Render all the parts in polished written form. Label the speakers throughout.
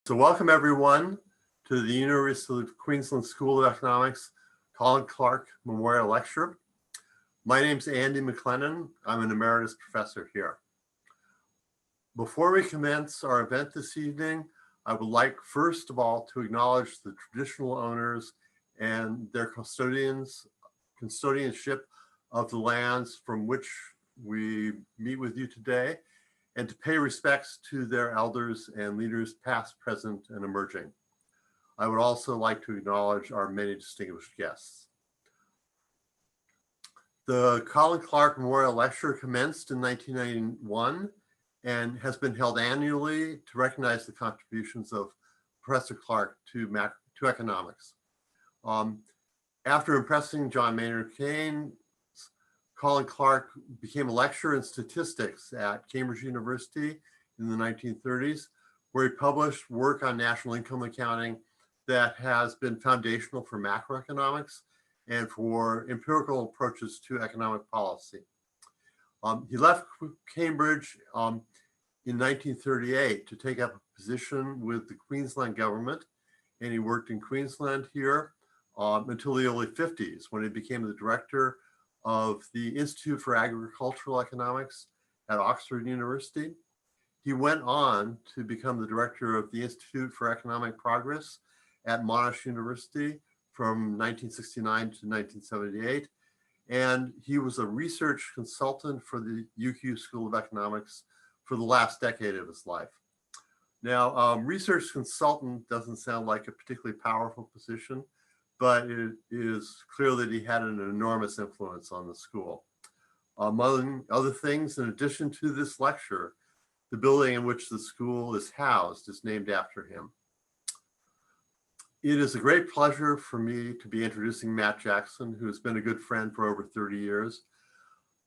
Speaker 1: So welcome everyone to the University of Queensland School of Economics Colin Clark Memorial Lecture. My name's Andy McLennan. I'm an emeritus professor here. Before we commence our event this evening, I would like first of all to acknowledge the traditional owners and their custodianship of the lands from which we meet with you today, and to pay respects to their elders and leaders past, present, and emerging. I would also like to acknowledge our many distinguished guests. The Colin Clark Memorial Lecture commenced in 1991 and has been held annually to recognize the contributions of Professor Clark to economics. After impressing John Maynard Keynes, Colin Clark became a lecturer in statistics at Cambridge University in the 1930s, where he published work on national income accounting that has been foundational for macroeconomics and for empirical approaches to economic policy. He left Cambridge in 1938 to take up a position with the Queensland government, and he worked in Queensland here until the early 50s, when he became the director of the Institute for Agricultural Economics at Oxford University. He went on to become the director of the Institute for Economic Progress at Monash University from 1969 to 1978. And he was a research consultant for the UQ School of Economics for the last decade of his life. Now, research consultant doesn't sound like a particularly powerful position, but it is clear that he had an enormous influence on the school. Among other things, in addition to this lecture, the building in which the school is housed is named after him. It is a great pleasure for me to be introducing Matt Jackson, who has been a good friend for over 30 years.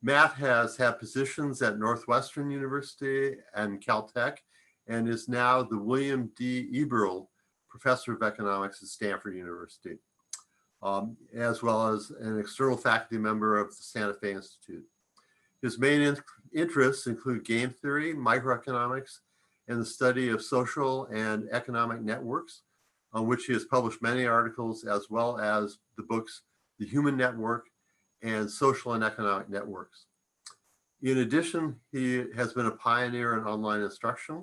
Speaker 1: Matt has had positions at Northwestern University and Caltech, and is now the William D. Eberle Professor of Economics at Stanford University, as well as an external faculty member of the Santa Fe Institute. His main interests include game theory, microeconomics, and the study of social and economic networks, on which he has published many articles, as well as the books The Human Network and Social and Economic Networks. In addition, he has been a pioneer in online instruction.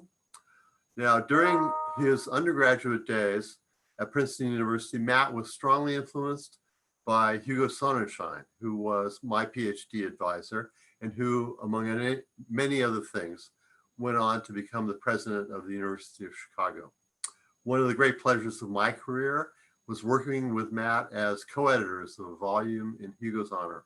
Speaker 1: Now, during his undergraduate days at Princeton University, Matt was strongly influenced by Hugo Sonnenschein, who was my PhD advisor, and who, among many other things, went on to become the president of the University of Chicago. One of the great pleasures of my career was working with Matt as co-editors of a volume in Hugo's honor.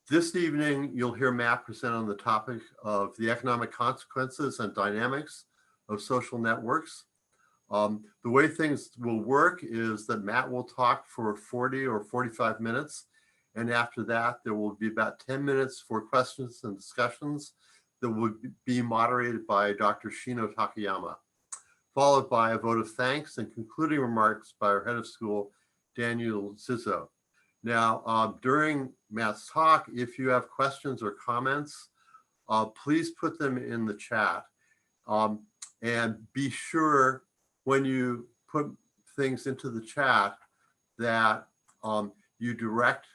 Speaker 1: This evening, you'll hear Matt present on the topic of the economic consequences and dynamics of social networks. The way things will work is that Matt will talk for 40 or 45 minutes. And after that, there will be about 10 minutes for questions and discussions that will be moderated by Dr. Shino Takayama, followed by a vote of thanks and concluding remarks by our head of school, Daniel Zizzo. Now, during Matt's talk, if you have questions or comments, please put them in the chat. And be sure when you put things into the chat that you direct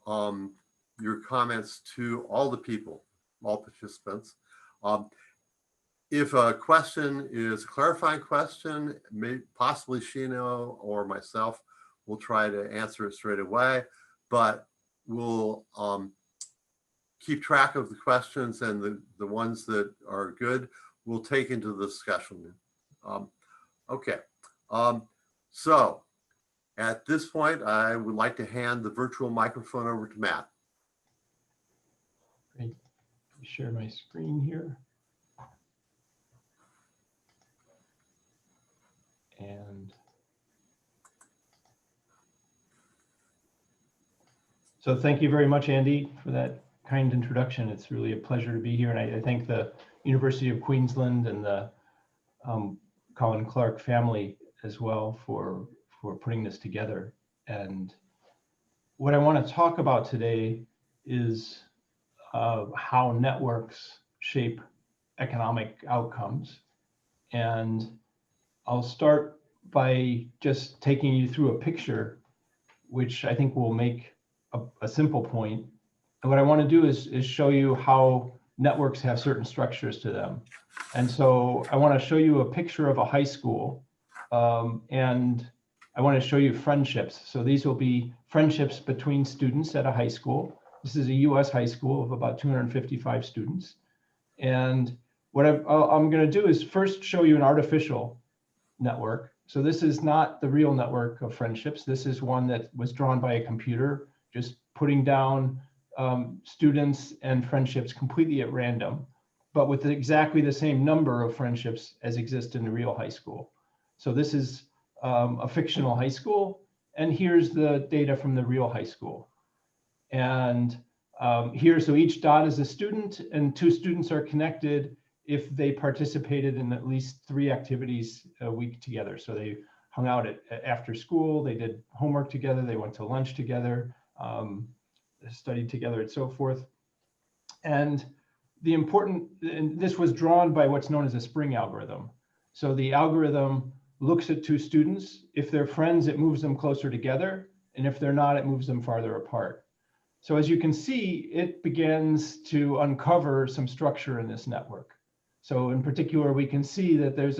Speaker 1: your comments to all the people, all participants. If a question is a clarifying question, possibly Shino or myself will try to answer it straight away, but we'll keep track of the questions, and the ones that are good we'll take into the discussion. Okay, so at this point, I would like to hand the virtual microphone over to Matt.
Speaker 2: Great. Let me share my screen here. And so thank you very much, Andy, for that kind introduction. It's really a pleasure to be here. And I thank the University of Queensland and the Colin Clark family as well for putting this together. And what I want to talk about today is how networks shape economic outcomes And I'll start by just taking you through a picture, which I think will make a simple point. And what I want to do is show you how networks have certain structures to them. And so I want to show you a picture of a high school, and I want to show you friendships. So these will be friendships between students at a high school. This is a US high school of about 255 students. And what I'm going to do is first show you an artificial network. So this is not the real network of friendships. This is one that was drawn by a computer, just putting down students and friendships completely at random, but with exactly the same number of friendships as exist in the real high school. So this is a fictional high school, and here's the data from the real high school. And here, so each dot is a student, and two students are connected if they participated in at least 3 activities a week together. So they hung out after school, they did homework together, they went to lunch together, studied together, and so forth. And this was drawn by what's known as a spring algorithm. So the algorithm looks at 2 students. If they're friends, it moves them closer together. And if they're not, it moves them farther apart. So as you can see, it begins to uncover some structure in this network. So in particular, we can see that there's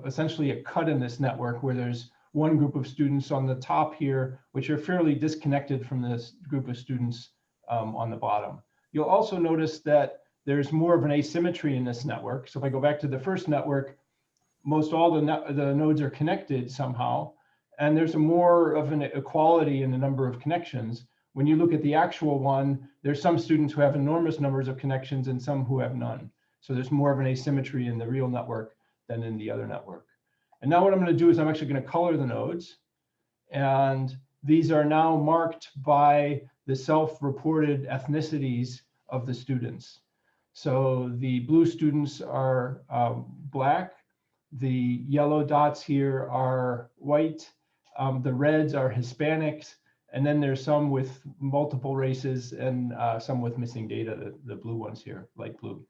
Speaker 2: essentially a cut in this network where there's one group of students on the top here, which are fairly disconnected from this group of students on the bottom. You'll also notice that there's more of an asymmetry in this network. So if I go back to the first network, most all the nodes are connected somehow, and there's more of an equality in the number of connections. When you look at the actual one, there's some students who have enormous numbers of connections and some who have none. So there's more of an asymmetry in the real network than in the other network. And now what I'm going to do is I'm actually going to color the nodes. And these are now marked by the self-reported ethnicities of the students. So the blue students are Black. The yellow dots here are white. The reds are Hispanics. And then there's some with multiple races and some with missing data, the blue ones here, light blue.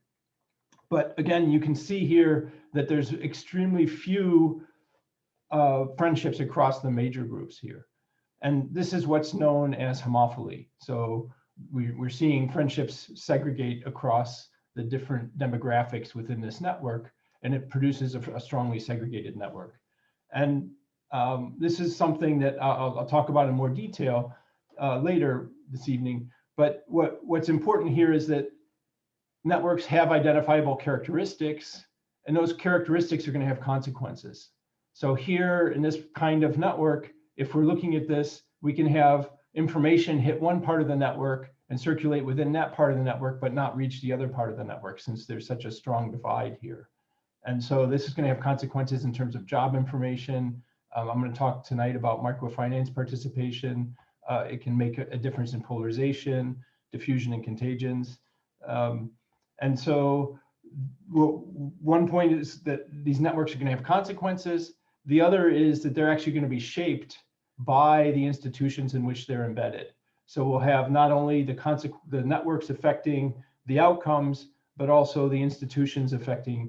Speaker 2: But again, you can see here that there's extremely few friendships across the major groups here. And this is what's known as homophily. So we're seeing friendships segregate across the different demographics within this network, and it produces a strongly segregated network. And this is something that I'll talk about in more detail later this evening. But what's important here is that networks have identifiable characteristics, and those characteristics are going to have consequences. So here in this kind of network, if we're looking at this, we can have information hit one part of the network and circulate within that part of the network, but not reach the other part of the network, since there's such a strong divide here. And so this is going to have consequences in terms of job information. I'm going to talk tonight about microfinance participation. It can make a difference in polarization, diffusion, and contagions. And so one point is that these networks are going to have consequences. The other is that they're actually going to be shaped by the institutions in which they're embedded. So we'll have not only the networks affecting the outcomes, but also the institutions affecting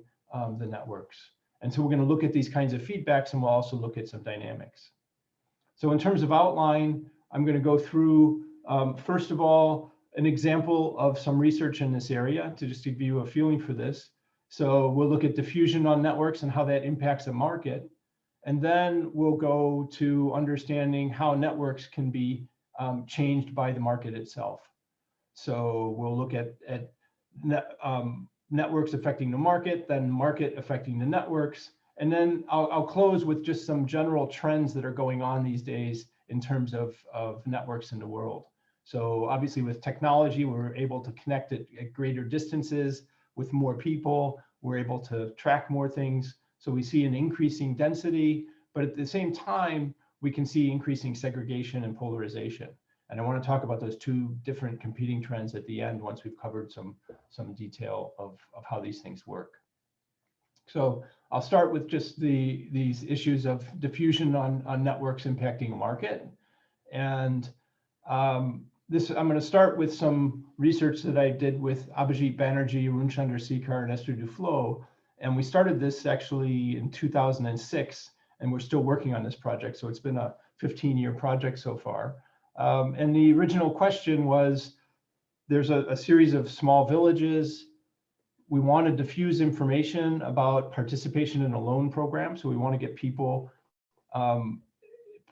Speaker 2: the networks. And so we're going to look at these kinds of feedbacks, and we'll also look at some dynamics. So in terms of outline, I'm going to go through, first of all, an example of some research in this area to just give you a feeling for this. So we'll look at diffusion on networks and how that impacts a market. And then we'll go to understanding how networks can be changed by the market itself. So we'll look at networks affecting the market, then market affecting the networks. And then I'll close with just some general trends that are going on these days in terms of networks in the world. So obviously with technology, we're able to connect at greater distances with more people. We're able to track more things. So we see an increasing density, but at the same time, we can see increasing segregation and polarization. And I want to talk about those 2 different competing trends at the end once we've covered some detail of how these things work. So I'll start with just these issues of diffusion on networks impacting a market. And I'm going to start with some research that I did with Abhijit Banerjee, Arun Chandra Sekhar, and Esther Duflo. And we started this actually in 2006, and we're still working on this project. So it's been a 15-year project so far. And the original question was, there's a series of small villages. We want to diffuse information about participation in a loan program. So we want to get people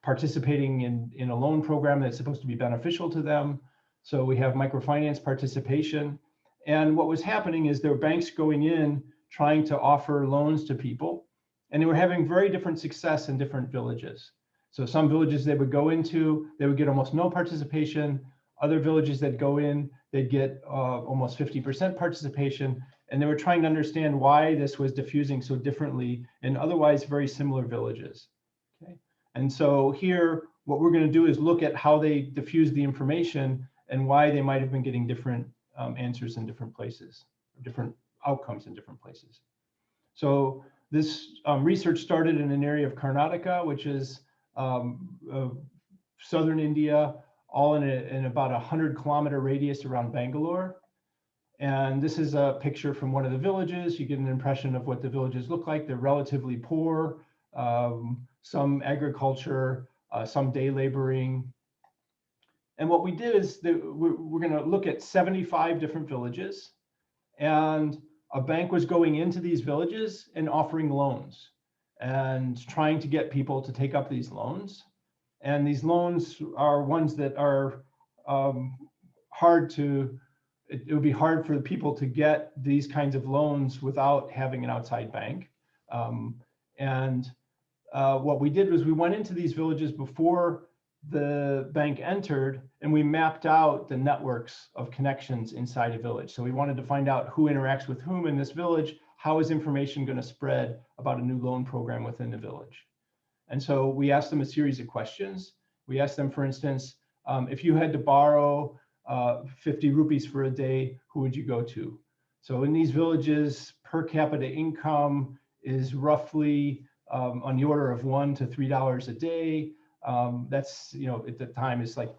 Speaker 2: participating in a loan program that's supposed to be beneficial to them. So we have microfinance participation. And what was happening is there were banks going in trying to offer loans to people, and they were having very different success in different villages. So some villages they would go into, they would get almost no participation. Other villages that go in, they'd get almost 50% participation. And they were trying to understand why this was diffusing so differently in otherwise very similar villages. Okay. And so here, what we're going to do is look at how they diffuse the information and why they might have been getting different answers in different places, different outcomes in different places. So this research started in an area of Karnataka, which is southern India, all in about 100-kilometer radius around Bangalore. And this is a picture from one of the villages. You get an impression of what the villages look like. They're relatively poor, some agriculture, some day laboring. And what we did is that we're going to look at 75 different villages, and a bank was going into these villages and offering loans and trying to get people to take up these loans. And these loans are ones that are hard to, it would be hard for the people to get these kinds of loans without having an outside bank. What we did was we went into these villages before the bank entered, and we mapped out the networks of connections inside a village. So we wanted to find out who interacts with whom in this village. How is information going to spread about a new loan program within the village? And so we asked them a series of questions. We asked them, for instance, if you had to borrow 50 rupees for a day, who would you go to? So in these villages, per capita income is roughly on the order of $1 to $3 a day. That's, you know, at the time is like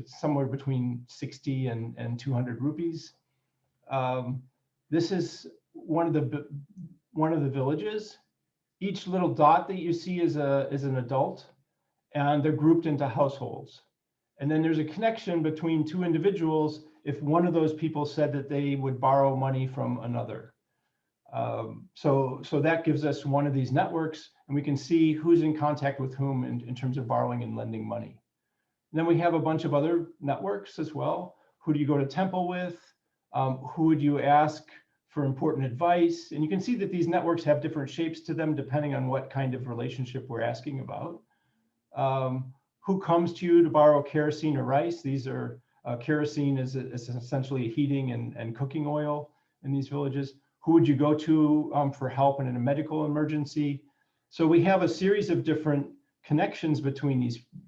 Speaker 2: somewhere between 60 and 200 rupees. This is one of the villages. Each little dot that you see is an adult, and they're grouped into households. And then there's a connection between two individuals if one of those people said that they would borrow money from another. So that gives us one of these networks, and we can see who's in contact with whom in terms of borrowing and lending money. And then we have a bunch of other networks as well. Who do you go to temple with? Who would you ask for important advice? And you can see that these networks have different shapes to them depending on what kind of relationship we're asking about. Who comes to you to borrow kerosene or rice? These are kerosene is essentially heating and cooking oil in these villages. Who would you go to for help in a medical emergency? So we have a series of different connections between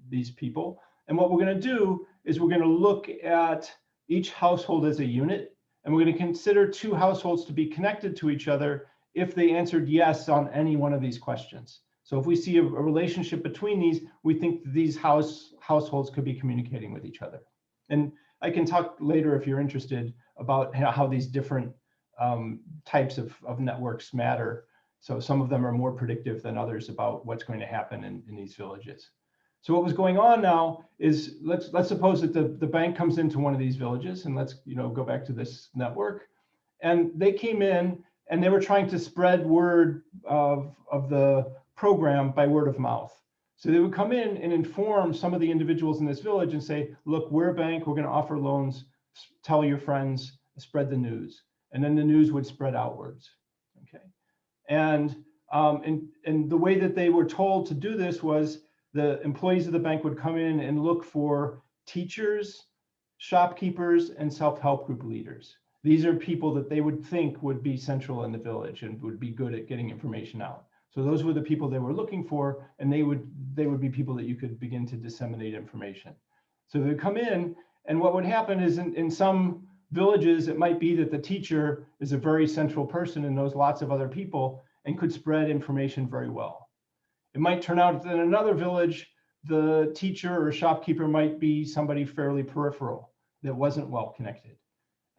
Speaker 2: these people. And what we're going to do is we're going to look at each household as a unit, and we're going to consider two households to be connected to each other if they answered yes on any one of these questions. So if we see a relationship between these, we think these households could be communicating with each other. And I can talk later if you're interested about how these different types of networks matter. So some of them are more predictive than others about what's going to happen in these villages. So what was going on now is let's suppose that the bank comes into one of these villages, and let's go back to this network, and they came in and they were trying to spread word of the program by word of mouth. So they would come in and inform some of the individuals in this village and say, look, we're a bank, we're going to offer loans, tell your friends, spread the news. And then the news would spread outwards. Okay. And the way that they were told to do this was the employees of the bank would come in and look for teachers, shopkeepers, and self-help group leaders. These are people that they would think would be central in the village and would be good at getting information out. So those were the people they were looking for, and they would be people that you could begin to disseminate information. So they would come in, and what would happen is in some villages, it might be that the teacher is a very central person and knows lots of other people and could spread information very well. It might turn out that in another village, the teacher or shopkeeper might be somebody fairly peripheral that wasn't well connected.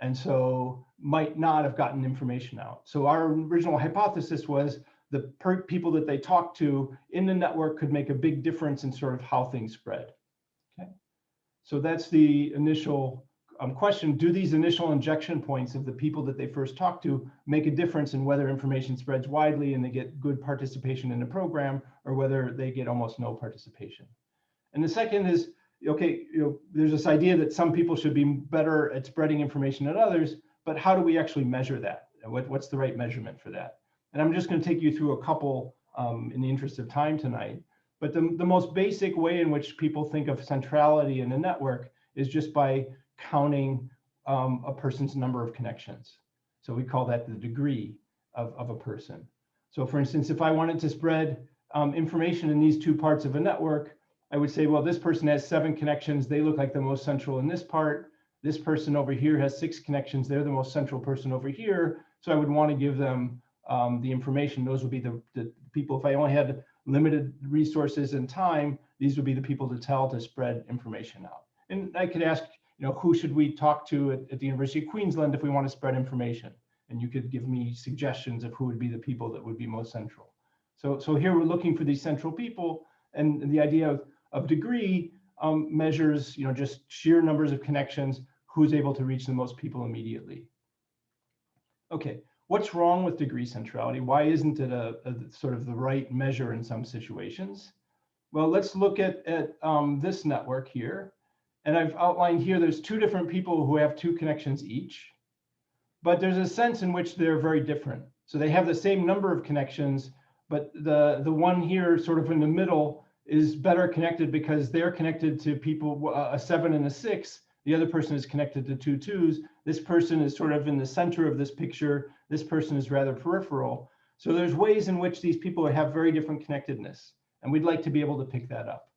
Speaker 2: and so might not have gotten information out. So our original hypothesis was the people that they talked to in the network could make a big difference in sort of how things spread. Okay, so that's the initial question. Do these initial injection points of the people that they first talked to make a difference in whether information spreads widely and they get good participation in the program, or whether they get almost no participation? And the second is, okay, there's this idea that some people should be better at spreading information than others, but how do we actually measure that? What's the right measurement for that? And I'm just going to take you through a couple in the interest of time tonight. But the most basic way in which people think of centrality in a network is just by counting a person's number of connections. So we call that the degree of a person. So for instance, if I wanted to spread information in these two parts of a network, I would say, well, this person has 7 connections. They look like the most central in this part. This person over here has 6 connections. They're the most central person over here. So I would want to give them the information. Those would be the people. If I only had limited resources and time, these would be the people to tell to spread information out. And I could ask, who should we talk to at the University of Queensland if we want to spread information? And you could give me suggestions of who would be the people that would be most central. So here we're looking for these central people, and the idea of degree measures, just sheer numbers of connections, who's able to reach the most people immediately. Okay, what's wrong with degree centrality? Why isn't it a sort of the right measure in some situations? Well, let's look at this network here. And I've outlined here, there's 2 different people who have 2 connections each, but there's a sense in which they're very different. So they have the same number of connections, but the one here sort of in the middle is better connected because they're connected to people, a 7 and a 6. The other person is connected to 2 2s. This person is sort of in the center of this picture. This person is rather peripheral. So there's ways in which these people have very different connectedness, and we'd like to be able to pick that up.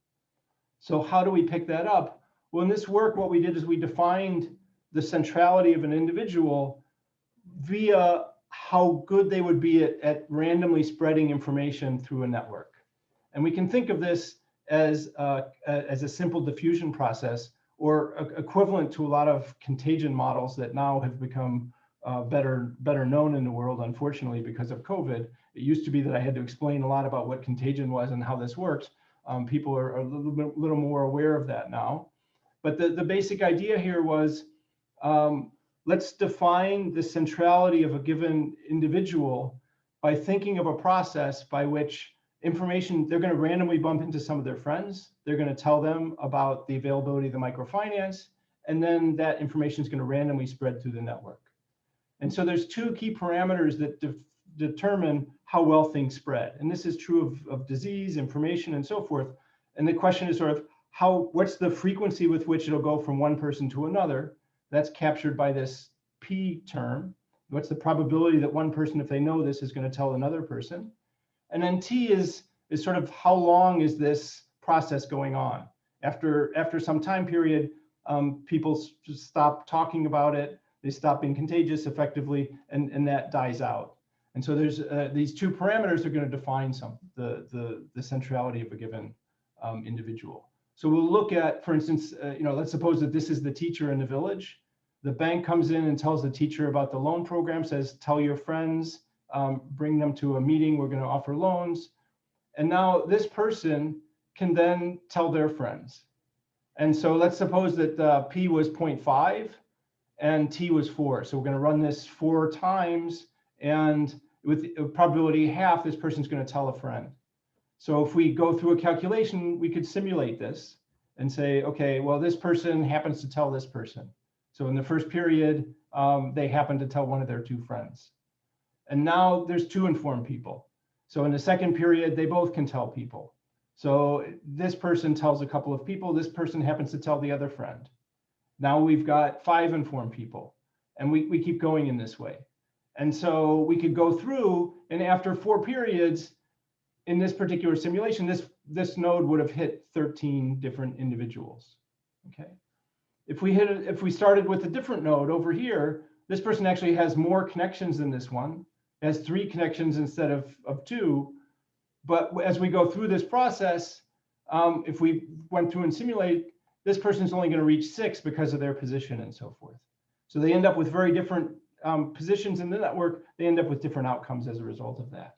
Speaker 2: So how do we pick that up? Well, in this work, what we did is we defined the centrality of an individual via how good they would be at randomly spreading information through a network. And we can think of this as a simple diffusion process, or equivalent to a lot of contagion models that now have become better known in the world, unfortunately, because of COVID. It used to be that I had to explain a lot about what contagion was and how this works. People are a little more aware of that now. But the basic idea here was, let's define the centrality of a given individual by thinking of a process by which information, they're going to randomly bump into some of their friends. They're going to tell them about the availability of the microfinance, and then that information is going to randomly spread through the network. And so there's 2 key parameters that determine how well things spread. And this is true of disease, information, and so forth. And the question is sort of what's the frequency with which it'll go from one person to another? That's captured by this P term. What's the probability that one person, if they know this, is going to tell another person? And then T is sort of how long is this process going on? After some time period, people just stop talking about it. They stop being contagious effectively, and that dies out. And so there's these 2 parameters are going to define the centrality of a given individual. So we'll look at, for instance, let's suppose that this is the teacher in the village. The bank comes in and tells the teacher about the loan program, says, tell your friends, bring them to a meeting, we're going to offer loans. And now this person can then tell their friends. And so let's suppose that P was 0.5 and T was 4. So we're going to run this 4 times, and with a probability half, this person's going to tell a friend. So if we go through a calculation, we could simulate this and say, okay, well, this person happens to tell this person. So in the first period, they happen to tell one of their 2 friends. And now there's 2 informed people. So in the second period, they both can tell people. So this person tells a couple of people, this person happens to tell the other friend. Now we've got 5 informed people, and we keep going in this way. And so we could go through, and after 4 periods, in this particular simulation, this node would have hit 13 different individuals. Okay. If we started with a different node over here, this person actually has more connections than this one. It has 3 connections instead of 2. But as we go through this process, if we went through and simulate, this person's only going to reach 6 because of their position and so forth. So they end up with very different positions in the network. They end up with different outcomes as a result of that.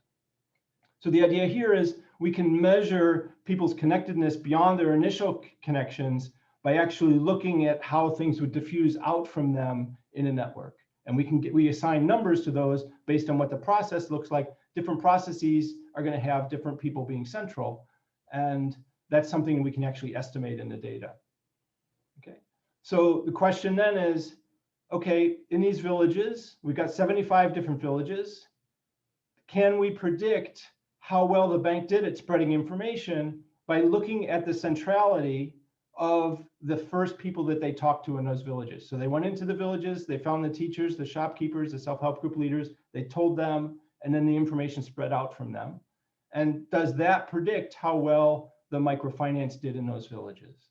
Speaker 2: So the idea here is we can measure people's connectedness beyond their initial connections by actually looking at how things would diffuse out from them in a network. And we assign numbers to those based on what the process looks like. Different processes are going to have different people being central. And that's something we can actually estimate in the data. Okay. So the question then is, okay, in these villages, we've got 75 different villages. Can we predict how well the bank did at spreading information by looking at the centrality of the first people that they talked to in those villages? So they went into the villages, they found the teachers, the shopkeepers, the self-help group leaders, they told them, and then the information spread out from them. And does that predict how well the microfinance did in those villages?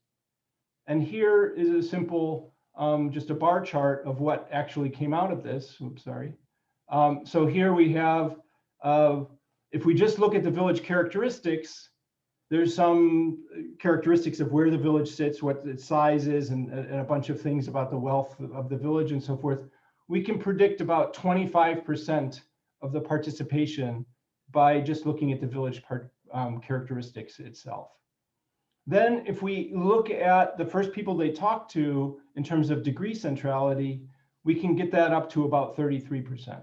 Speaker 2: And here is a simple, just a bar chart of what actually came out of this. Oops, sorry. So here we have, if we just look at the village characteristics, there's some characteristics of where the village sits, what its size is, and a bunch of things about the wealth of the village and so forth. We can predict about 25% of the participation by just looking at the village characteristics itself. Then if we look at the first people they talk to in terms of degree centrality, we can get that up to about 33%.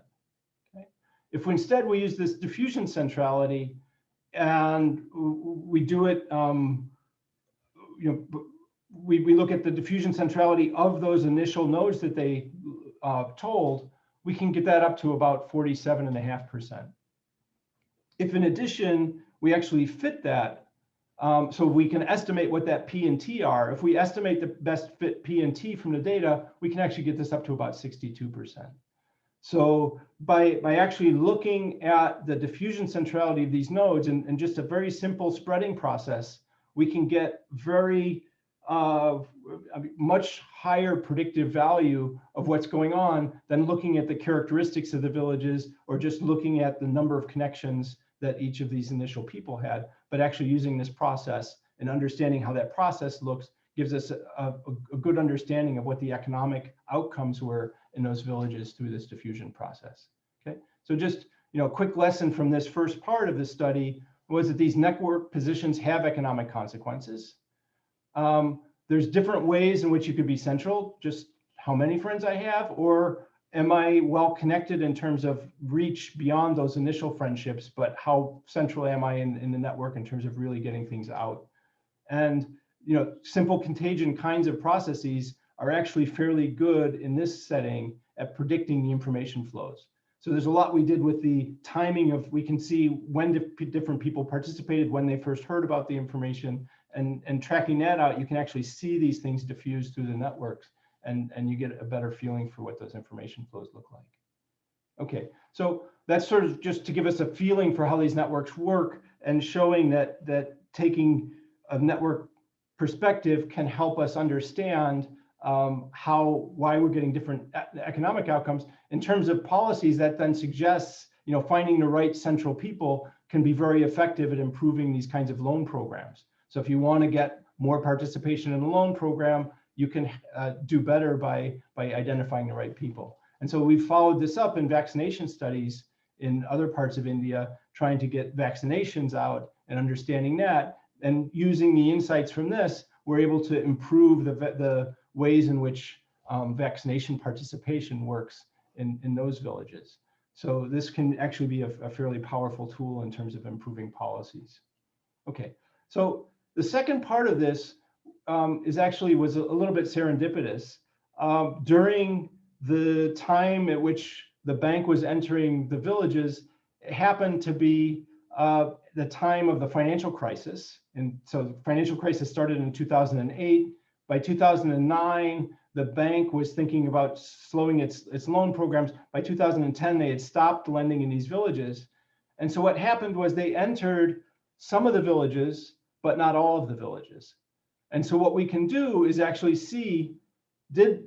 Speaker 2: Okay? If we instead we use this diffusion centrality and we do it, we look at the diffusion centrality of those initial nodes that they told, we can get that up to about 47.5%. If in addition, we actually fit that, so we can estimate what that P and T are. If we estimate the best fit P and T from the data, we can actually get this up to about 62%. So by actually looking at the diffusion centrality of these nodes and just a very simple spreading process, we can get very much higher predictive value of what's going on than looking at the characteristics of the villages or just looking at the number of connections that each of these initial people had, but actually using this process and understanding how that process looks gives us a good understanding of what the economic outcomes were in those villages through this diffusion process. Okay, so just a quick lesson from this first part of the study was that these network positions have economic consequences. There's different ways in which you could be central, just how many friends I have, or am I well connected in terms of reach beyond those initial friendships, but how central am I in the network in terms of really getting things out? And simple contagion kinds of processes are actually fairly good in this setting at predicting the information flows. So there's a lot we did with the timing of, we can see when different people participated, when they first heard about the information, and tracking that out, you can actually see these things diffuse through the networks, and you get a better feeling for what those information flows look like. Okay, so that's sort of just to give us a feeling for how these networks work and showing that taking a network perspective can help us understand why we're getting different economic outcomes. In terms of policies, that then suggests finding the right central people can be very effective at improving these kinds of loan programs. So if you want to get more participation in the loan program, you can do better by identifying the right people. And so we've followed this up in vaccination studies in other parts of India, trying to get vaccinations out and understanding that, and using the insights from this, we're able to improve the ways in which vaccination participation works in those villages. So this can actually be a fairly powerful tool in terms of improving policies. Okay, so the second part of this was a little bit serendipitous. During the time at which the bank was entering the villages, it happened to be the time of the financial crisis. And so the financial crisis started in 2008. By 2009, the bank was thinking about slowing its loan programs. By 2010, they had stopped lending in these villages. And so what happened was they entered some of the villages, but not all of the villages. And so what we can do is actually see, do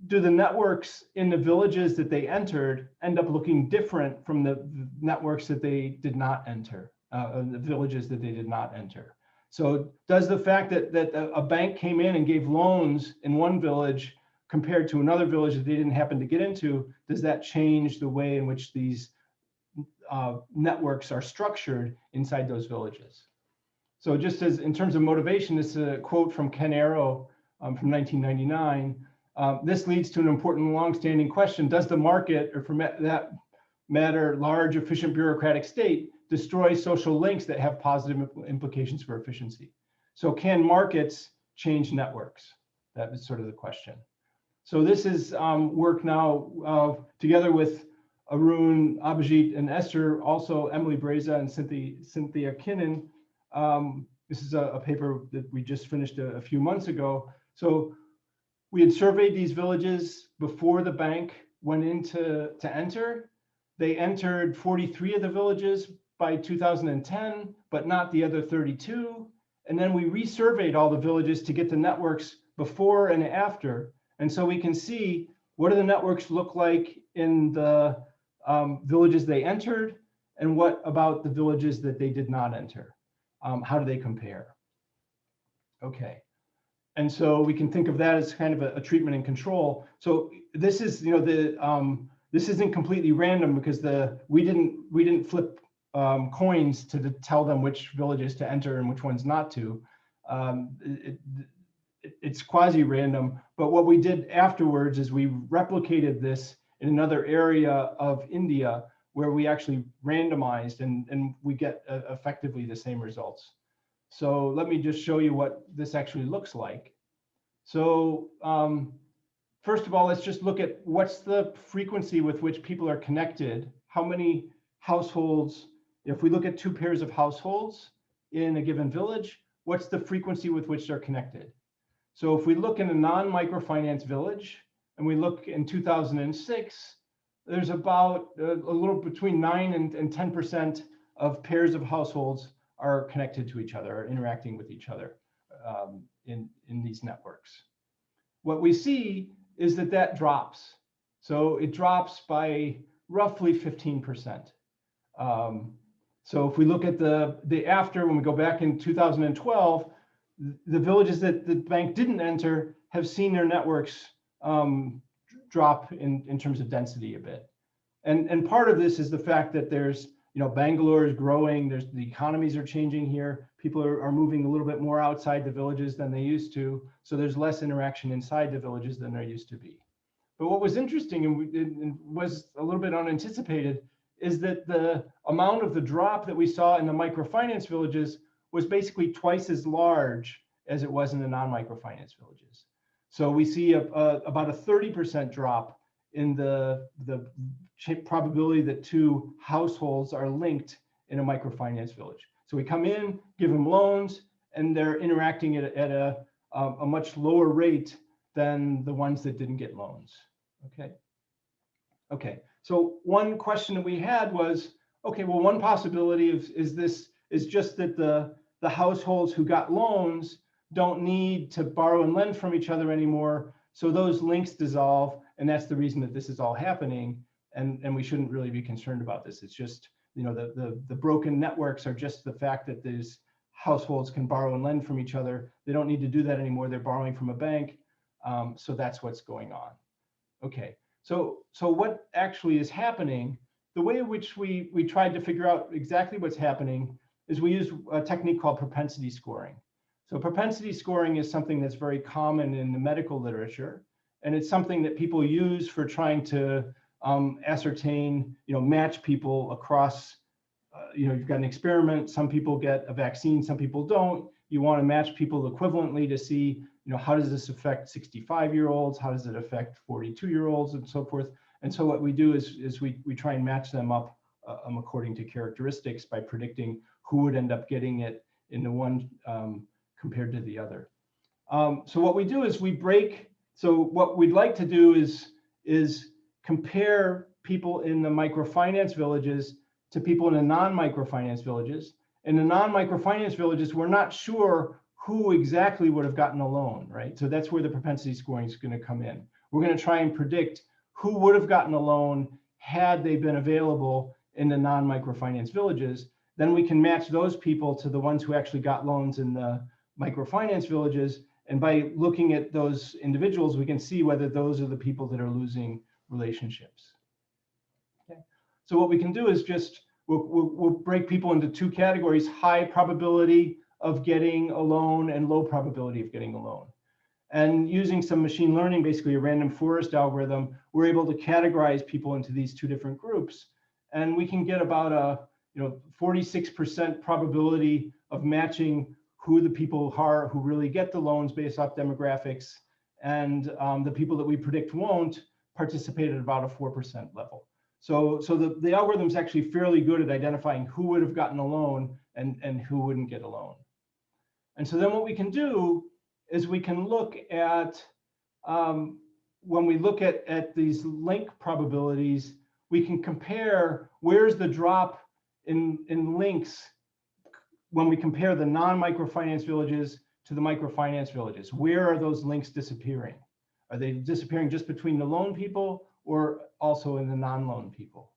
Speaker 2: the networks in the villages that they entered end up looking different from the networks that they did not enter, the villages that they did not enter? So does the fact that a bank came in and gave loans in one village compared to another village that they didn't happen to get into, does that change the way in which these networks are structured inside those villages? So just as in terms of motivation, this is a quote from Ken Arrow from 1999. This leads to an important longstanding question: does the market, or for that matter, large, efficient bureaucratic state, destroy social links that have positive implications for efficiency? So can markets change networks? That is sort of the question. So this is work now together with Arun, Abhijit, and Esther, also Emily Breza and Cynthia Kinnan. This is a paper that we just finished a few months ago. So we had surveyed these villages before the bank went in to enter. They entered 43 of the villages by 2010, but not the other 32. And then we resurveyed all the villages to get the networks before and after. And so we can see, what do the networks look like in the villages they entered, and what about the villages that they did not enter? How do they compare? Okay. And so we can think of that as kind of a treatment and control. So this is, this isn't completely random, because we didn't flip coins to tell them which villages to enter and which ones not to. It's quasi-random, but what we did afterwards is we replicated this in another area of India, where we actually randomized, and we get effectively the same results. So let me just show you what this actually looks like. So first of all, let's just look at what's the frequency with which people are connected. How many households, if we look at 2 pairs of households in a given village, what's the frequency with which they're connected? So if we look in a non-microfinance village, and we look in 2006, there's about a little between 9 and 10% of pairs of households are connected to each other, are interacting with each other in these networks. What we see is that drops. So it drops by roughly 15%. So if we look at the after, when we go back in 2012, the villages that the bank didn't enter have seen their networks drop in terms of density a bit. And part of this is the fact that there's, Bangalore is growing, the economies are changing here. People are moving a little bit more outside the villages than they used to. So there's less interaction inside the villages than there used to be. But what was interesting and was a little bit unanticipated is that the amount of the drop that we saw in the microfinance villages was basically twice as large as it was in the non-microfinance villages. So we see about a 30% drop in the probability that 2 households are linked in a microfinance village. So we come in, give them loans, and they're interacting at a much lower rate than the ones that didn't get loans. Okay. So one question that we had was, okay, well, one possibility is just that the households who got loans don't need to borrow and lend from each other anymore. So those links dissolve, and that's the reason that this is all happening. And we shouldn't really be concerned about this. It's just, the broken networks are just the fact that these households can borrow and lend from each other. They don't need to do that anymore. They're borrowing from a bank. So that's what's going on. Okay, so what actually is happening, the way in which we tried to figure out exactly what's happening is we use a technique called propensity scoring. So propensity scoring is something that's very common in the medical literature, and it's something that people use for trying to ascertain, match people across, you've got an experiment, some people get a vaccine, some people don't. You want to match people equivalently to see, how does this affect 65-year-olds? How does it affect 42-year-olds and so forth? And so what we do is we try and match them up according to characteristics by predicting who would end up getting it in the one compared to the other. So what we do is so what we'd like to do is compare people in the microfinance villages to people in the non-microfinance villages. In the non-microfinance villages, we're not sure who exactly would have gotten a loan, right? So that's where the propensity scoring is going to come in. We're going to try and predict who would have gotten a loan had they been available in the non-microfinance villages. Then we can match those people to the ones who actually got loans in the microfinance villages, And by looking at those individuals, we can see whether those are the people that are losing relationships. Okay. So what we can do is just, we'll break people into two categories: high probability of getting a loan and low probability of getting a loan. And using some machine learning, basically a random forest algorithm, we're able to categorize people into these two different groups. And we can get about a 46% probability of matching who the people are who really get the loans based off demographics, and the people that we predict won't participate at about a 4% level. So the algorithm is actually fairly good at identifying who would have gotten a loan and who wouldn't get a loan. And so then what we can do is we can look at, when we look at these link probabilities, we can compare where's the drop in links when we compare the non-microfinance villages to the microfinance villages. Where are those links disappearing? Are they disappearing just between the loan people or also in the non-loan people?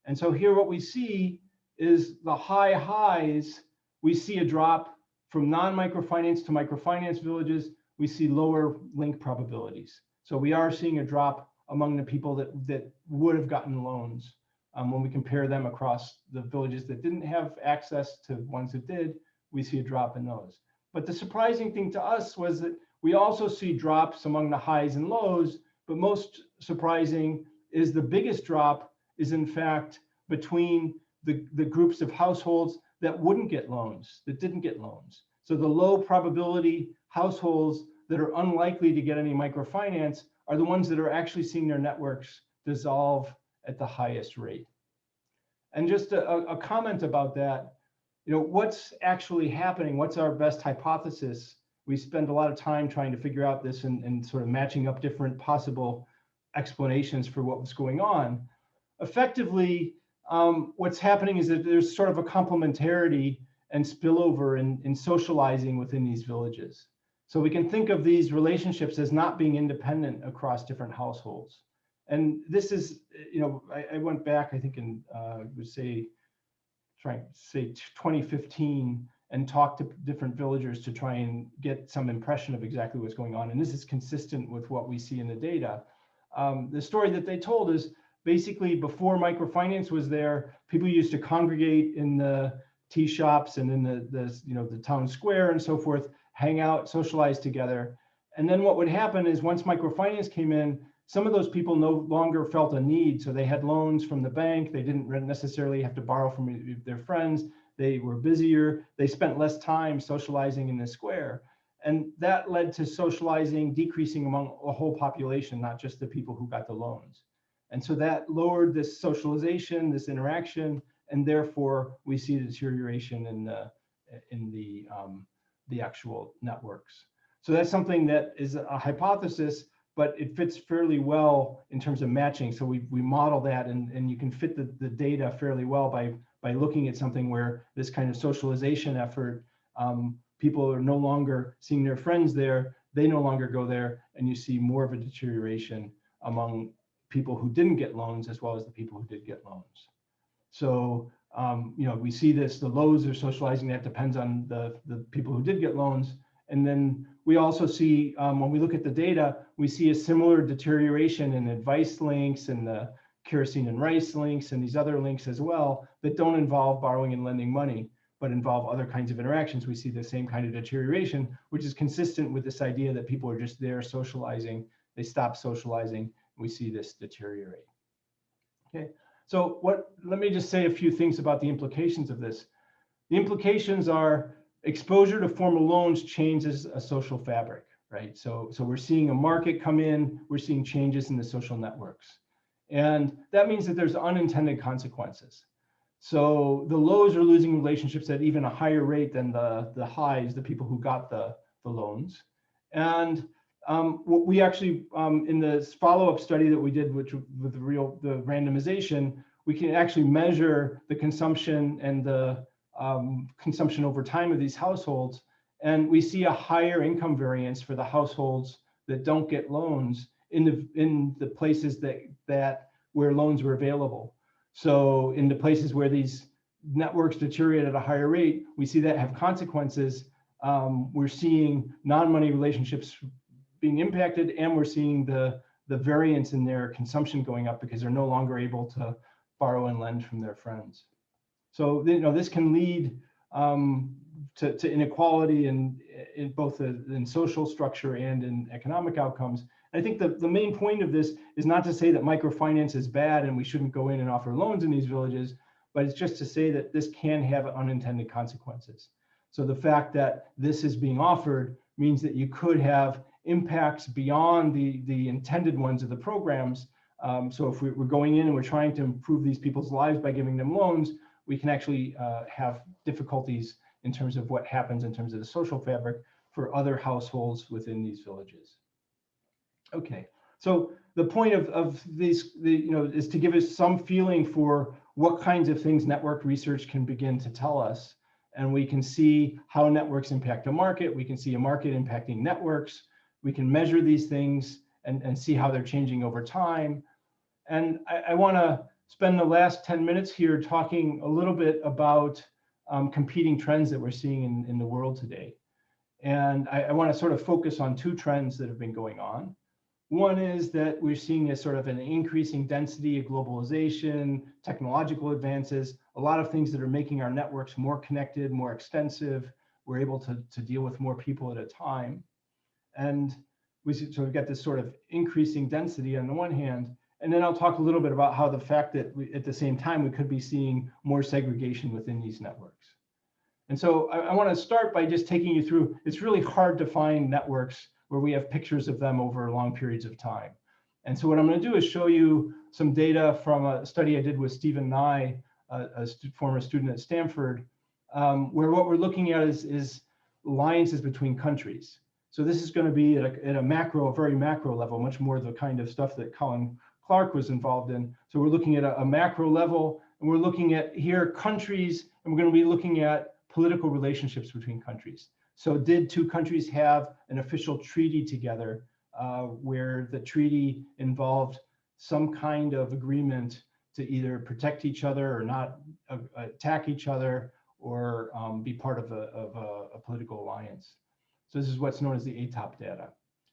Speaker 2: And so here what we see is the high highs, we see a drop from non-microfinance to microfinance villages. We see lower link probabilities. So we are seeing a drop among the people that would have gotten loans. When we compare them across the villages that didn't have access to ones that did, we see a drop in those. But the surprising thing to us was that we also see drops among the highs and lows, but most surprising is the biggest drop is in fact between the groups of households that wouldn't get loans, that didn't get loans. So the low probability households that are unlikely to get any microfinance are the ones that are actually seeing their networks dissolve at the highest rate. And just a comment about that, what's actually happening? What's our best hypothesis? We spend a lot of time trying to figure out this and sort of matching up different possible explanations for what was going on. Effectively, what's happening is that there's sort of a complementarity and spillover in socializing within these villages. So we can think of these relationships as not being independent across different households. And this is, I went back, I think in, would say 2015 and talked to different villagers to try and get some impression of exactly what's going on. And this is consistent with what we see in the data. The story that they told is basically before microfinance was there, people used to congregate in the tea shops and in the town square and so forth, hang out, socialize together. And then what would happen is once microfinance came in, some of those people no longer felt a need. So they had loans from the bank. They didn't necessarily have to borrow from their friends. They were busier. They spent less time socializing in the square. And that led to socializing decreasing among a whole population, not just the people who got the loans. And so that lowered this socialization, this interaction, and therefore we see deterioration in the actual networks. So that's something that is a hypothesis, but it fits fairly well in terms of matching. So we model that, and you can fit the data fairly well by looking at something where this kind of socialization effort, people are no longer seeing their friends there, they no longer go there, and you see more of a deterioration among people who didn't get loans as well as the people who did get loans. So we see this, the lows are socializing, that depends on the people who did get loans. And then we also see, when we look at the data, we see a similar deterioration in advice links and the kerosene and rice links and these other links as well that don't involve borrowing and lending money, but involve other kinds of interactions. We see the same kind of deterioration, which is consistent with this idea that people are just there socializing, they stop socializing, we see this deteriorate. Okay, so let me just say a few things about the implications of this. The implications are exposure to formal loans changes a social fabric, right? So we're seeing a market come in, we're seeing changes in the social networks. And that means that there's unintended consequences. So the lows are losing relationships at even a higher rate than the highs, the people who got the loans. And what we actually, in this follow-up study that we did, which with the randomization, we can actually measure the consumption and the consumption over time of these households. And we see a higher income variance for the households that don't get loans in the places where loans were available. So in the places where these networks deteriorate at a higher rate, we see that have consequences we're seeing non-money relationships being impacted, and we're seeing the variance in their consumption going up because they're no longer able to borrow and lend from their friends. So this can lead to inequality in both in social structure and in economic outcomes. I think the main point of this is not to say that microfinance is bad and we shouldn't go in and offer loans in these villages, but it's just to say that this can have unintended consequences. So the fact that this is being offered means that you could have impacts beyond the intended ones of the programs. So if we're going in and we're trying to improve these people's lives by giving them loans, we can actually have difficulties in terms of what happens in terms of the social fabric for other households within these villages. Okay, so the point of these, is to give us some feeling for what kinds of things network research can begin to tell us. And we can see how networks impact a market. We can see a market impacting networks. We can measure these things and see how they're changing over time. And I want to spend the last 10 minutes here talking a little bit about competing trends that we're seeing in the world today. And I want to sort of focus on two trends that have been going on. One is that we're seeing a sort of an increasing density of globalization, technological advances, a lot of things that are making our networks more connected, more extensive. We're able to deal with more people at a time. And we've got this sort of increasing density on the one hand. And then I'll talk a little bit about how the fact that at the same time, we could be seeing more segregation within these networks. And so I want to start by just taking you through, it's really hard to find networks where we have pictures of them over long periods of time. And so what I'm going to do is show you some data from a study I did with Stephen Nye, a former student at Stanford, where what we're looking at is alliances between countries. So this is going to be at a very macro level, much more the kind of stuff that Colin Clark was involved in. So we're looking at a macro level, and we're looking at here countries, and we're going to be looking at political relationships between countries. So did two countries have an official treaty together where the treaty involved some kind of agreement to either protect each other or not attack each other or be part of a political alliance? So this is what's known as the ATOP data.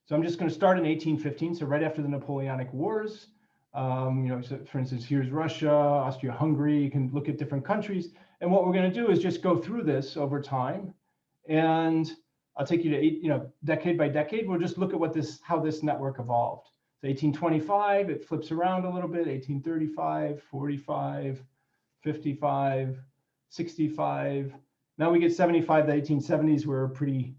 Speaker 2: So I'm just going to start in 1815, so right after the Napoleonic Wars. So for instance, here's Russia, Austria-Hungary. You can look at different countries. And what we're going to do is just go through this over time. And I'll take you to decade by decade. We'll just look at how this network evolved. So 1825, it flips around a little bit. 1835, 45, 55, 65. Now we get 75. The 1870s were a pretty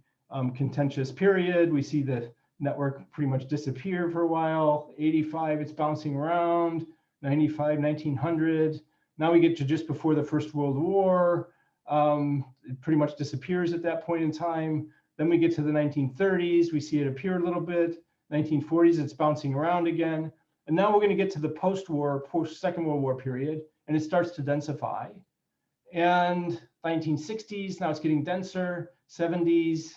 Speaker 2: contentious period. We see the network pretty much disappear for a while. 85, it's bouncing around. 95, 1900. Now we get to just before the First World War. It pretty much disappears at that point in time. Then we get to the 1930s. We see it appear a little bit. 1940s, it's bouncing around again. And now we're going to get to the post-war, post-Second World War period, and it starts to densify. And 1960s, now it's getting denser. 70s,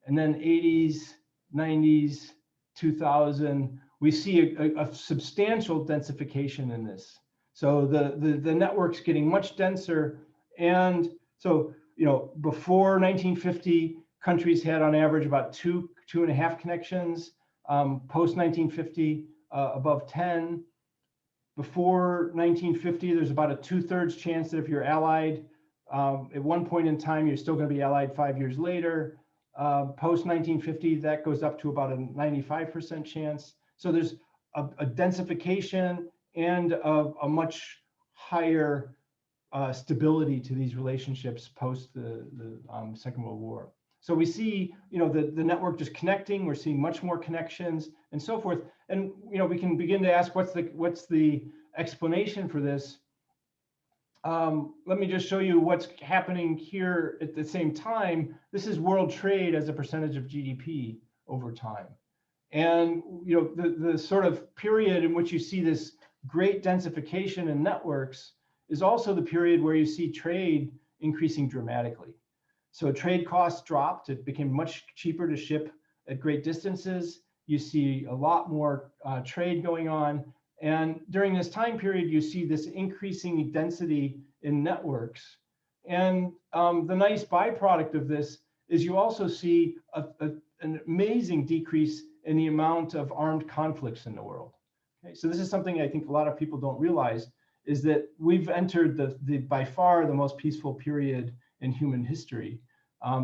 Speaker 2: and then 80s, 90s, 2000. We see a substantial densification in this. So the network's getting much denser. And so, before 1950, countries had on average about 2.5 connections. Post 1950, above 10. Before 1950, there's about a 2/3 chance that if you're allied, at one point in time, you're still going to be allied 5 years later. Post 1950, that goes up to about a 95% chance. So there's a densification and a much higher stability to these relationships post the Second World War. So we see, the network just connecting. We're seeing much more connections and so forth. And we can begin to ask, what's the explanation for this? Let me just show you what's happening here at the same time. This is world trade as a percentage of GDP over time. And the sort of period in which you see this great densification in networks is also the period where you see trade increasing dramatically. So trade costs dropped. It became much cheaper to ship at great distances. You see a lot more trade going on. And during this time period, you see this increasing density in networks. And the nice byproduct of this is you also see an amazing decrease in the amount of armed conflicts in the world. Okay, so this is something I think a lot of people don't realize, is that we've entered the by far the most peaceful period in human history.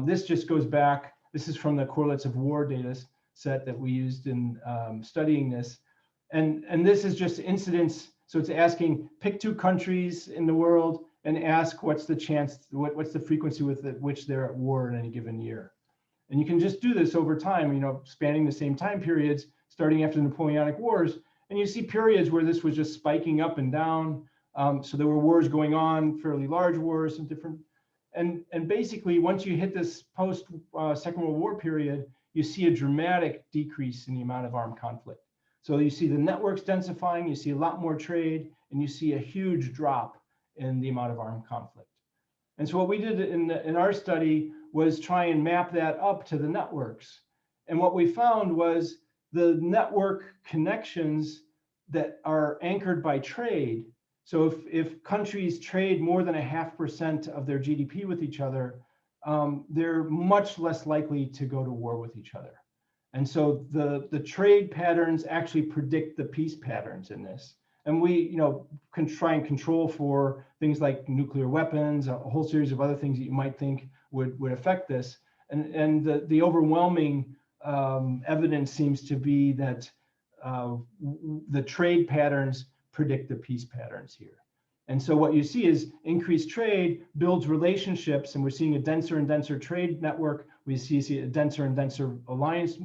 Speaker 2: This just goes back, this is from the Correlates of War data set that we used in studying this. And this is just incidents. So it's asking, pick 2 countries in the world and ask what's the chance, what's the frequency with which they're at war in any given year. And you can just do this over time, spanning the same time periods, starting after the Napoleonic Wars. And you see periods where this was just spiking up and down. So there were wars going on, fairly large wars, and different. And basically, once you hit this post Second World War period, you see a dramatic decrease in the amount of armed conflict. So you see the networks densifying, you see a lot more trade, and you see a huge drop in the amount of armed conflict. And so what we did in our study was try and map that up to the networks. And what we found was the network connections that are anchored by trade. So if countries trade more than 0.5% of their GDP with each other, they're much less likely to go to war with each other. And so the trade patterns actually predict the peace patterns in this. And we can try and control for things like nuclear weapons, a whole series of other things that you might think would affect this. And the overwhelming evidence seems to be that the trade patterns predict the peace patterns here. And so what you see is increased trade builds relationships, and we're seeing a denser and denser trade network. We see a denser and denser alliance,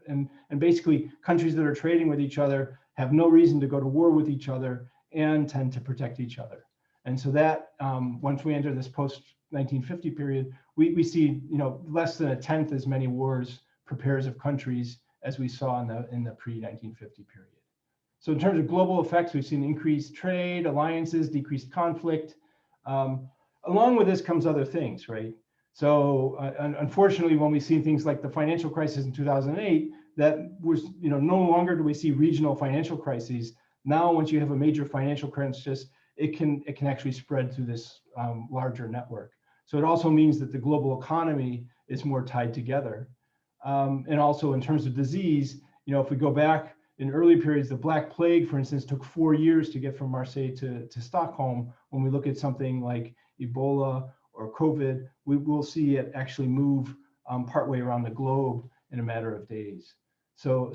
Speaker 2: and basically countries that are trading with each other have no reason to go to war with each other and tend to protect each other. And so that once we enter this post-1950 period, we see less than 1/10 as many wars per pairs of countries as we saw in the pre-1950 period. So in terms of global effects, we've seen increased trade, alliances, decreased conflict. Along with this comes other things, right? So unfortunately, when we see things like the financial crisis in 2008, that was, no longer do we see regional financial crises. Now, once you have a major financial crisis, it can actually spread through this larger network. So it also means that the global economy is more tied together. And also in terms of disease, if we go back in early periods, the Black Plague, for instance, took 4 years to get from Marseille to Stockholm. When we look at something like Ebola or COVID, we will see it actually move partway around the globe in a matter of days. So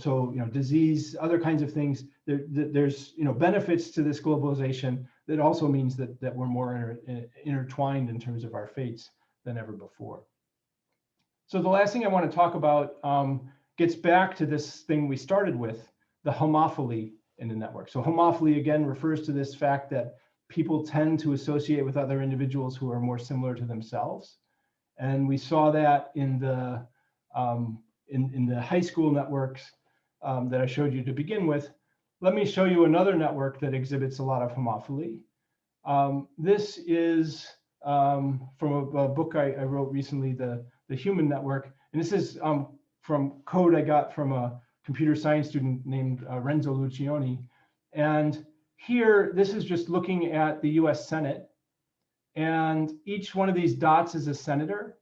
Speaker 2: disease, other kinds of things, there's benefits to this globalization that also means that we're more intertwined in terms of our fates than ever before. So the last thing I want to talk about gets back to this thing we started with, the homophily in the network. So homophily, again, refers to this fact that people tend to associate with other individuals who are more similar to themselves. And we saw that in the high school networks that I showed you to begin with. Let me show you another network that exhibits a lot of homophily. This is from a book I wrote recently, The Human Network. And this is from code I got from a computer science student named Renzo Lucioni. And here, this is just looking at the US Senate. And each one of these dots is a senator.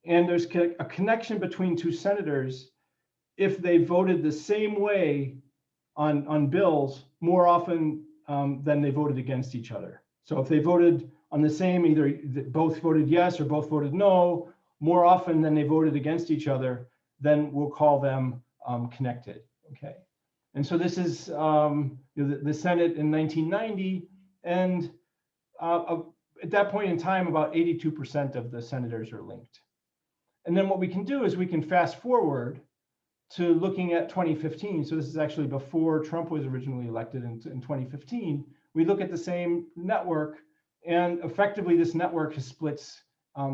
Speaker 2: And there's a connection between 2 senators if they voted the same way on bills more often than they voted against each other. So if they voted on the same, either both voted yes or both voted no, more often than they voted against each other, then we'll call them connected, okay? And so this is the Senate in 1990, and at that point in time, about 82% of the senators are linked. And then what we can do is we can fast forward to looking at 2015. So this is actually before Trump was originally elected in 2015. We look at the same network, and effectively this network splits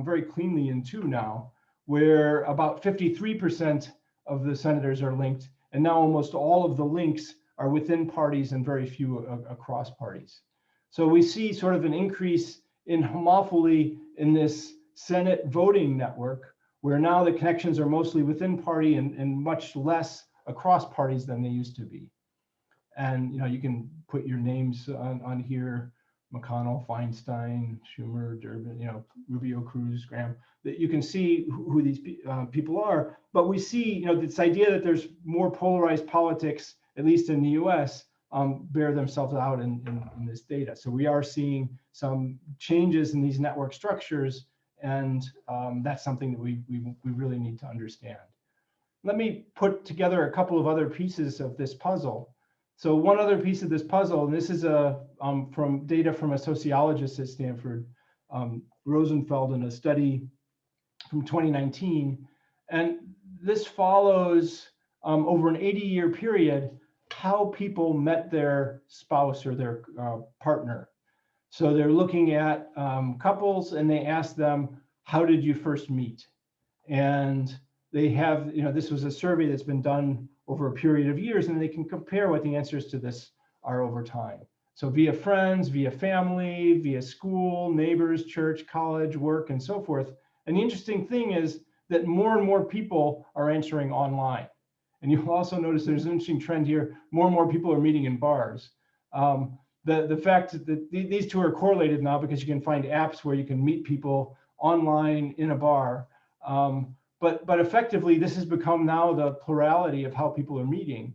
Speaker 2: very cleanly in 2 now, where about 53% of the senators are linked, and now almost all of the links are within parties and very few across parties. So we see sort of an increase in homophily in this Senate voting network, where now the connections are mostly within party and much less across parties than they used to be. And you can put your names on here McConnell, Feinstein, Schumer, Durbin, Rubio, Cruz, Graham, that you can see who these people are. But we see, this idea that there's more polarized politics, at least in the US, bear themselves out in this data. So we are seeing some changes in these network structures, and that's something that we really need to understand. Let me put together a couple of other pieces of this puzzle. So one other piece of this puzzle, and this is from data from a sociologist at Stanford, Rosenfeld, in a study from 2019. And this follows over an 80-year period how people met their spouse or their partner. So they're looking at couples, and they ask them, how did you first meet? And they have, this was a survey that's been done over a period of years, and they can compare what the answers to this are over time. So via friends, via family, via school, neighbors, church, college, work, and so forth. And the interesting thing is that more and more people are answering online. And you'll also notice there's an interesting trend here. More and more people are meeting in bars. The fact that these two are correlated now, because you can find apps where you can meet people online in a bar. But effectively, this has become now the plurality of how people are meeting.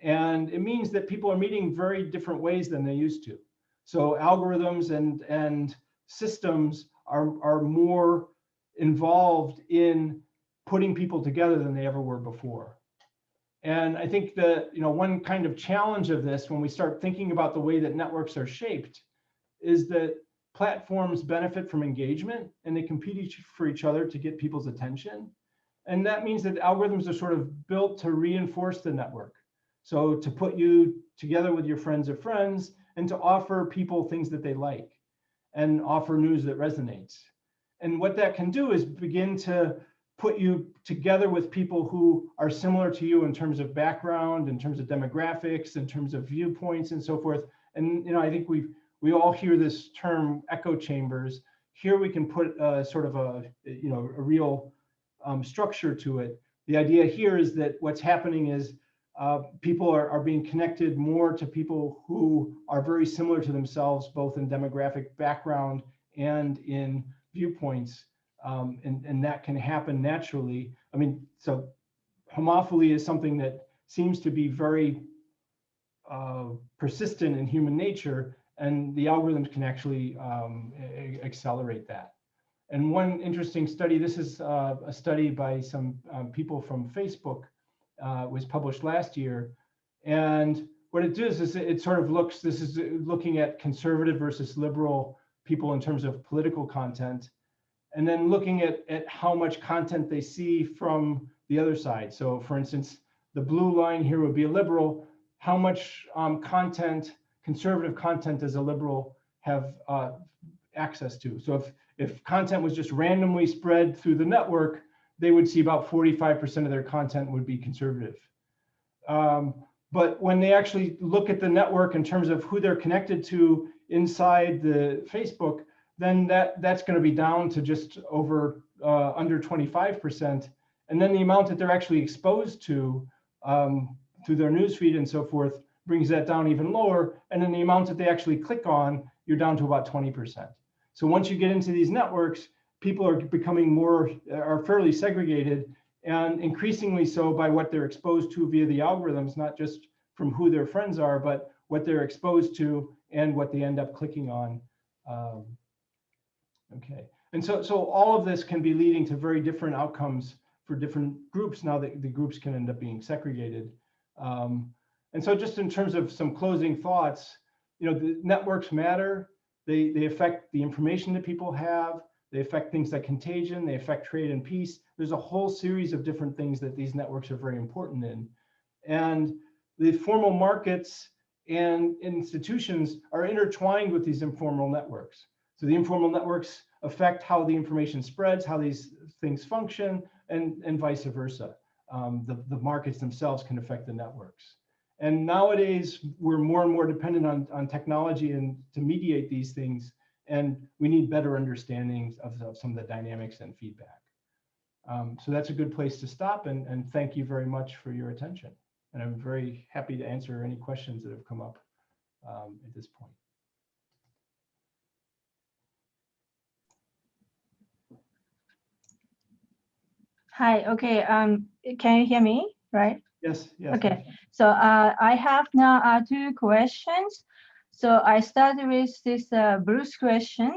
Speaker 2: And it means that people are meeting very different ways than they used to. So algorithms and systems are more involved in putting people together than they ever were before. And I think that, one kind of challenge of this, when we start thinking about the way that networks are shaped, is that platforms benefit from engagement, and they compete for each other to get people's attention. And that means that algorithms are sort of built to reinforce the network. So to put you together with your friends of friends, and to offer people things that they like, and offer news that resonates. And what that can do is begin to put you together with people who are similar to you in terms of background, in terms of demographics, in terms of viewpoints, and so forth. And I think we all hear this term echo chambers. Here we can put sort of a real structure to it. The idea here is that what's happening is people are being connected more to people who are very similar to themselves, both in demographic background and in viewpoints, and that can happen naturally. I mean, so homophily is something that seems to be very persistent in human nature, and the algorithms can actually accelerate that. And one interesting study, this is a study by some people from Facebook, was published last year. And what it does is it sort of looks, this is looking at conservative versus liberal people in terms of political content, and then looking at how much content they see from the other side. So for instance, the blue line here would be a liberal. How much content, conservative content, does a liberal have access to? So if content was just randomly spread through the network, they would see about 45% of their content would be conservative. But when they actually look at the network in terms of who they're connected to inside the Facebook, then that's going to be down to just over under 25%. And then the amount that they're actually exposed to through their newsfeed and so forth brings that down even lower. And then the amount that they actually click on, you're down to about 20%. So once you get into these networks, people are becoming are fairly segregated, and increasingly so by what they're exposed to via the algorithms, not just from who their friends are, but what they're exposed to and what they end up clicking on. Okay, and so all of this can be leading to very different outcomes for different groups. Now that the groups can end up being segregated. And so just in terms of some closing thoughts, the networks matter. They affect the information that people have. They affect things like contagion. They affect trade and peace. There's a whole series of different things that these networks are very important in. And the formal markets and institutions are intertwined with these informal networks. So the informal networks affect how the information spreads, how these things function, and vice versa. The markets themselves can affect the networks. And nowadays, we're more and more dependent on technology and to mediate these things. And we need better understandings of some of the dynamics and feedback. So that's a good place to stop. And thank you very much for your attention. And I'm very happy to answer any questions that have come up at this point.
Speaker 3: Hi. Okay. Can you hear me? Right.
Speaker 2: Yes. Yes.
Speaker 3: Okay. So I have now two questions. So I start with this Bruce question.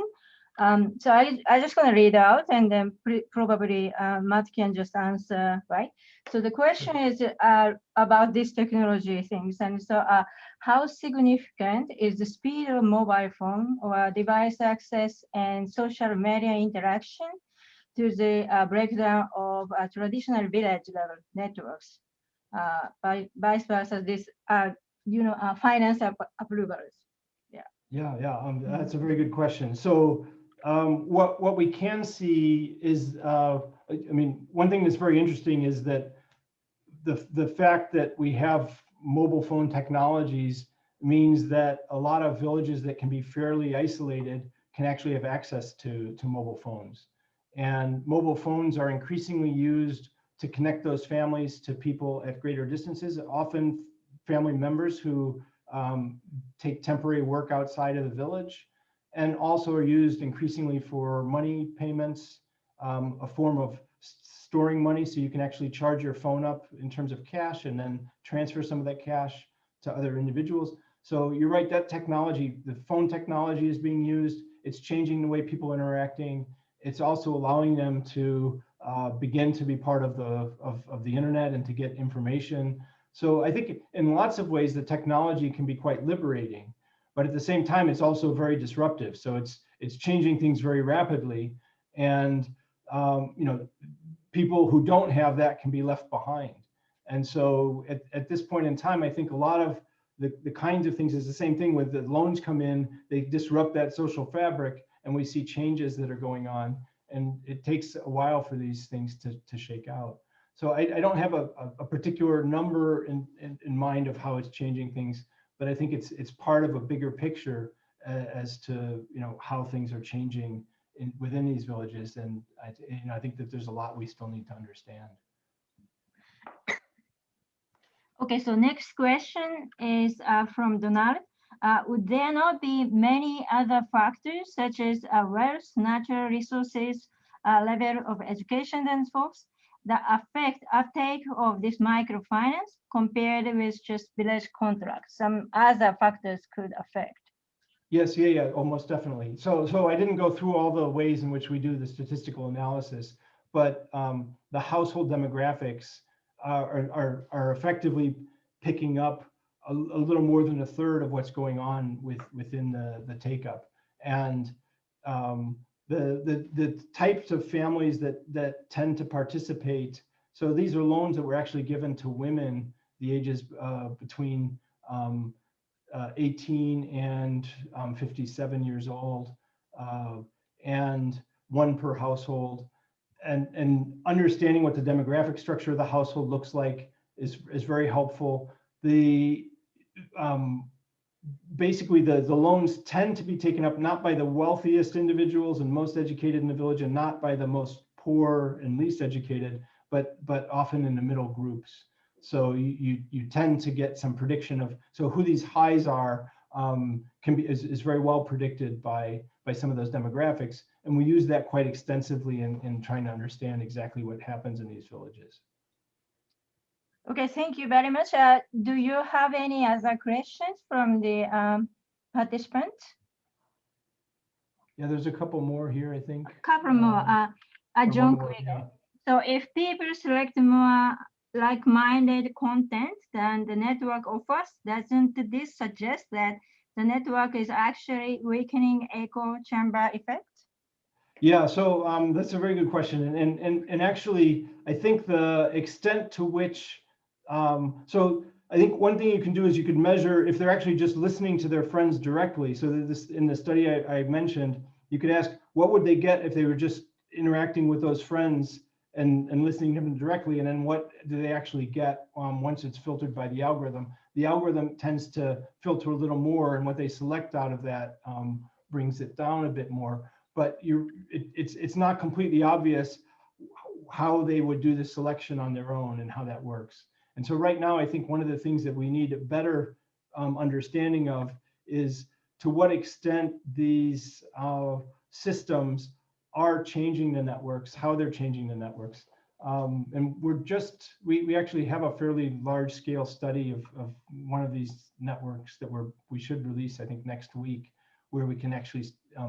Speaker 3: So I just gonna read out and then probably Matt can just answer, right? So the question is about these technology things, and so how significant is the speed of mobile phone or device access and social media interaction to the breakdown of traditional village level networks, vice versa, this, finance approvals. Yeah.
Speaker 2: Yeah. That's a very good question. So what we can see is, I mean, one thing that's very interesting is that the fact that we have mobile phone technologies means that a lot of villages that can be fairly isolated can actually have access to mobile phones. And mobile phones are increasingly used to connect those families to people at greater distances, often family members who take temporary work outside of the village, and also are used increasingly for money payments, a form of storing money, so you can actually charge your phone up in terms of cash and then transfer some of that cash to other individuals. So you're right, that technology, the phone technology is being used. It's changing the way people are interacting. It's also allowing them to begin to be part of the internet and to get information. So I think in lots of ways, the technology can be quite liberating, but at the same time, it's also very disruptive. So it's changing things very rapidly. And people who don't have that can be left behind. And so at this point in time, I think a lot of the kinds of things is the same thing with the loans come in, they disrupt that social fabric, and we see changes that are going on. And it takes a while for these things to shake out. So I don't have a particular number in mind of how it's changing things, but I think it's part of a bigger picture as to how things are changing within these villages. And I think that there's a lot we still need to understand.
Speaker 3: Okay, so next question is from Donald. Would there not be many other factors such as wealth, natural resources, level of education and folks that affect uptake of this microfinance compared with just village contracts? Some other factors could affect.
Speaker 2: Yes, yeah, almost definitely. So I didn't go through all the ways in which we do the statistical analysis, but the household demographics are effectively picking up a little more than a third of what's going on within the take up. And the types of families that tend to participate. So these are loans that were actually given to women, the ages between 18 and 57 years old, and one per household. And understanding what the demographic structure of the household looks like is very helpful. Basically the loans tend to be taken up not by the wealthiest individuals and most educated in the village, and not by the most poor and least educated, but often in the middle groups. So you tend to get some prediction of who these highs are is very well predicted by some of those demographics, and we use that quite extensively in trying to understand exactly what happens in these villages.
Speaker 3: Okay, thank you very much. Do you have any other questions from the participants?
Speaker 2: Yeah, there's a couple more here, I think.
Speaker 3: A couple more. John Quigley. So if people select more like-minded content than the network offers, doesn't this suggest that the network is actually weakening echo chamber effect?
Speaker 2: Yeah, so that's a very good question. And actually, I think the extent to which, so I think one thing you can do is you could measure if they're actually just listening to their friends directly. So this, in the study I mentioned, you could ask, what would they get if they were just interacting with those friends and listening to them directly? And then what do they actually get once it's filtered by the algorithm? The algorithm tends to filter a little more, and what they select out of that brings it down a bit more. But it's not completely obvious how they would do the selection on their own and how that works. And so right now, I think one of the things that we need a better understanding of is to what extent these systems are changing the networks, how they're changing the networks. And we actually have a fairly large scale study of one of these networks that we should release, I think, next week, where we can actually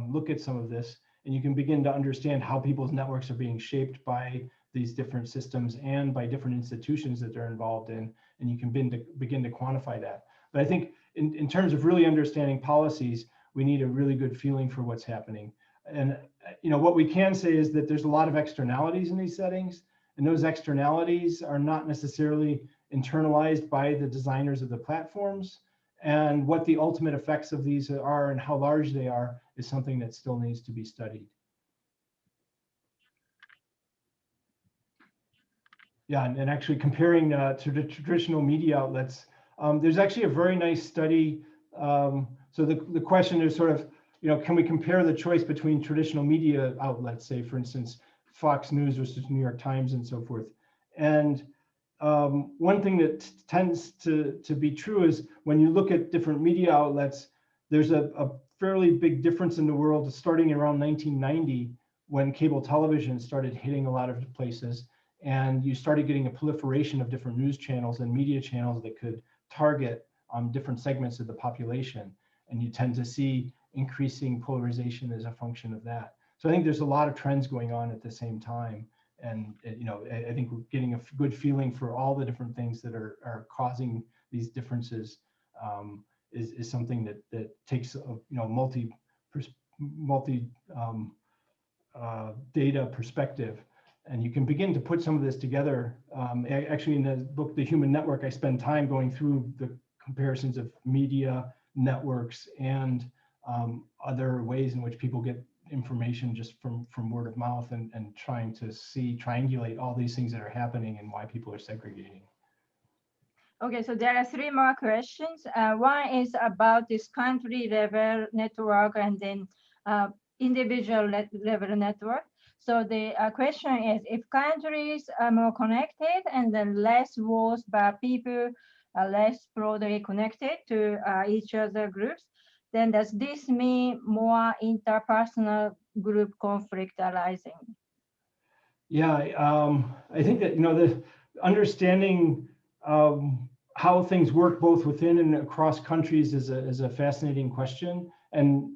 Speaker 2: look at some of this, and you can begin to understand how people's networks are being shaped by these different systems and by different institutions that they're involved in, and you can begin to quantify that. But I think in terms of really understanding policies, we need a really good feeling for what's happening. And what we can say is that there's a lot of externalities in these settings, and those externalities are not necessarily internalized by the designers of the platforms. And what the ultimate effects of these are and how large they are is something that still needs to be studied. Yeah, and actually comparing to the traditional media outlets, there's actually a very nice study. So the question is sort of, can we compare the choice between traditional media outlets, say, for instance, Fox News versus New York Times and so forth. And one thing that tends to be true is when you look at different media outlets, there's a fairly big difference in the world starting around 1990 when cable television started hitting a lot of places. And you started getting a proliferation of different news channels and media channels that could target different segments of the population. And you tend to see increasing polarization as a function of that. So I think there's a lot of trends going on at the same time. And I think we're getting a good feeling for all the different things that are causing these differences is something that takes a multi data perspective. And you can begin to put some of this together. Actually, in the book, The Human Network, I spend time going through the comparisons of media, networks, and other ways in which people get information just from word of mouth and trying to triangulate all these things that are happening and why people are segregating.
Speaker 3: Okay, so there are three more questions. One is about this country level network and then individual level network. So the question is, if countries are more connected and then less wars, but people are less broadly connected to each other groups, then does this mean more interpersonal group conflict arising? Yeah,
Speaker 2: I think that the understanding how things work both within and across countries is a fascinating question. And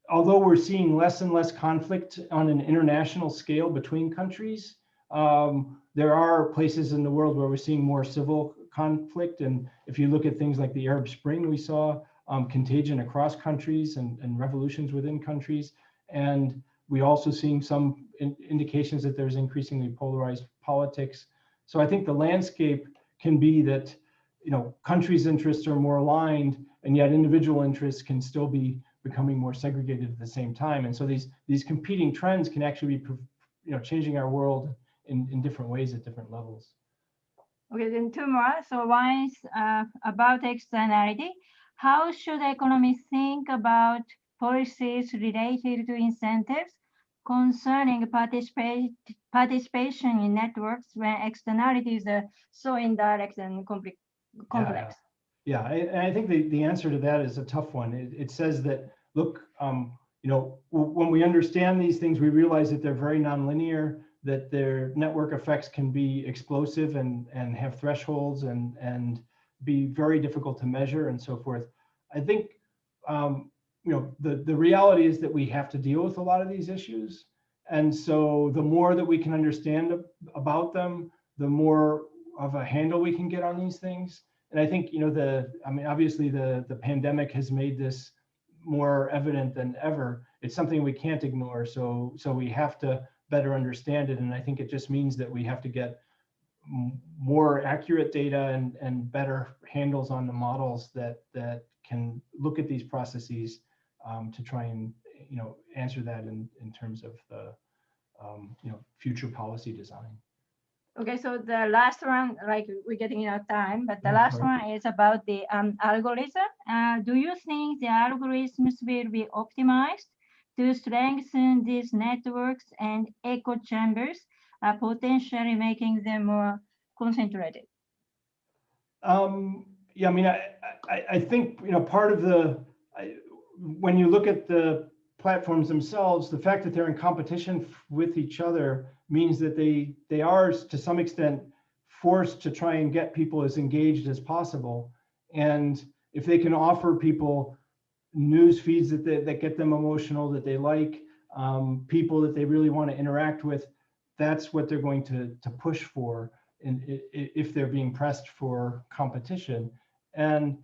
Speaker 2: although we're seeing less and less conflict on an international scale between countries, there are places in the world where we're seeing more civil conflict. And if you look at things like the Arab Spring, we saw contagion across countries and revolutions within countries. And we also seeing some indications that there's increasingly polarized politics. So I think the landscape can be that countries' interests are more aligned, and yet individual interests can still be becoming more segregated at the same time. And so these competing trends can actually be changing our world in different ways at different levels.
Speaker 3: Okay, then two more. So one is about externality. How should economists think about policies related to incentives concerning participation in networks when externalities are so indirect and complex?
Speaker 2: Yeah, I think the answer to that is a tough one. It says that, look, when we understand these things, we realize that they're very nonlinear, that their network effects can be explosive and have thresholds and be very difficult to measure and so forth. I think the reality is that we have to deal with a lot of these issues. And so the more that we can understand about them, the more of a handle we can get on these things. And I think, obviously the pandemic has made this more evident than ever. It's something we can't ignore. So we have to better understand it. And I think it just means that we have to get more accurate data and better handles on the models that can look at these processes to try and answer that in terms of the future policy design.
Speaker 3: Okay, so the last one, like we're getting out of time, but the last one is about the algorithm. Do you think the algorithms will be optimized to strengthen these networks and echo chambers, potentially making them more concentrated?
Speaker 2: Yeah, I think part of when you look at the platforms themselves, the fact that they're in competition with each other means that they are to some extent forced to try and get people as engaged as possible. And if they can offer people news feeds that get them emotional, that they like, people that they really want to interact with, that's what they're going to push for, and if they're being pressed for competition. And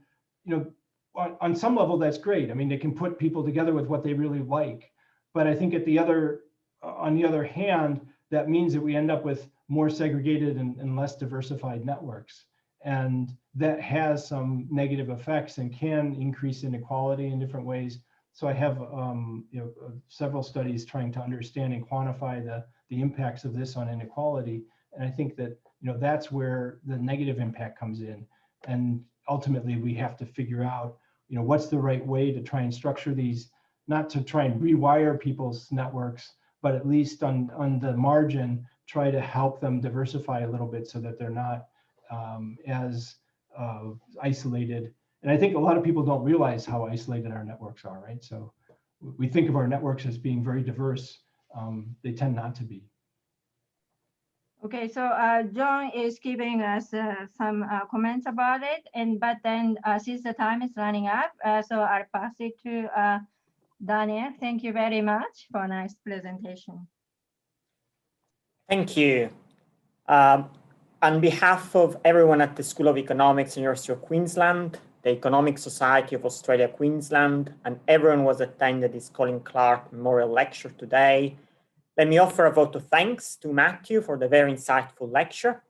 Speaker 2: on some level, that's great. I mean, they can put people together with what they really like. But I think on the other hand, that means that we end up with more segregated and less diversified networks. And that has some negative effects and can increase inequality in different ways. So I have several studies trying to understand and quantify the impacts of this on inequality. And I think that that's where the negative impact comes in. And ultimately, we have to figure out what's the right way to try and structure these, not to try and rewire people's networks, but at least on the margin, try to help them diversify a little bit so that they're not as isolated. And I think a lot of people don't realize how isolated our networks are, right? So we think of our networks as being very diverse. They tend not to be.
Speaker 3: Okay, so John is giving us some comments about it, but then since the time is running up, so I'll pass it to Daniel. Thank you very much for a nice presentation.
Speaker 4: Thank you. On behalf of everyone at the School of Economics, University of Queensland, the Economic Society of Australia, Queensland, and everyone who has attended this Colin Clark Memorial Lecture today, let me offer a vote of thanks to Matthew for the very insightful lecture.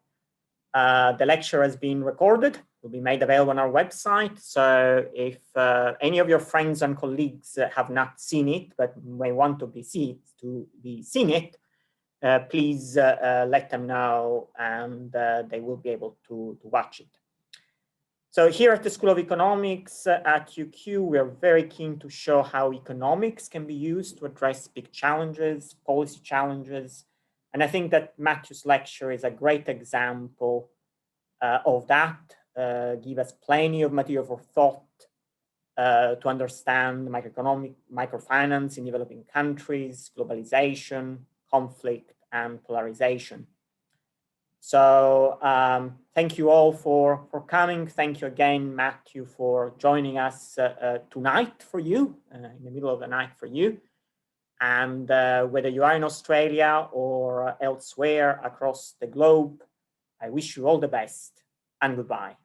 Speaker 4: The lecture has been recorded, will be made available on our website. So if any of your friends and colleagues have not seen it, but may want to be seen it, please let them know, and they will be able to watch it. So here at the School of Economics at UQ, we are very keen to show how economics can be used to address big challenges, policy challenges. And I think that Matthew's lecture is a great example of that. Give us plenty of material for thought to understand microfinance in developing countries, globalization, conflict, and polarization. So thank you all for coming. Thank you again, Matthew, for joining us tonight for you, in the middle of the night for you. And whether you are in Australia or elsewhere across the globe, I wish you all the best and goodbye.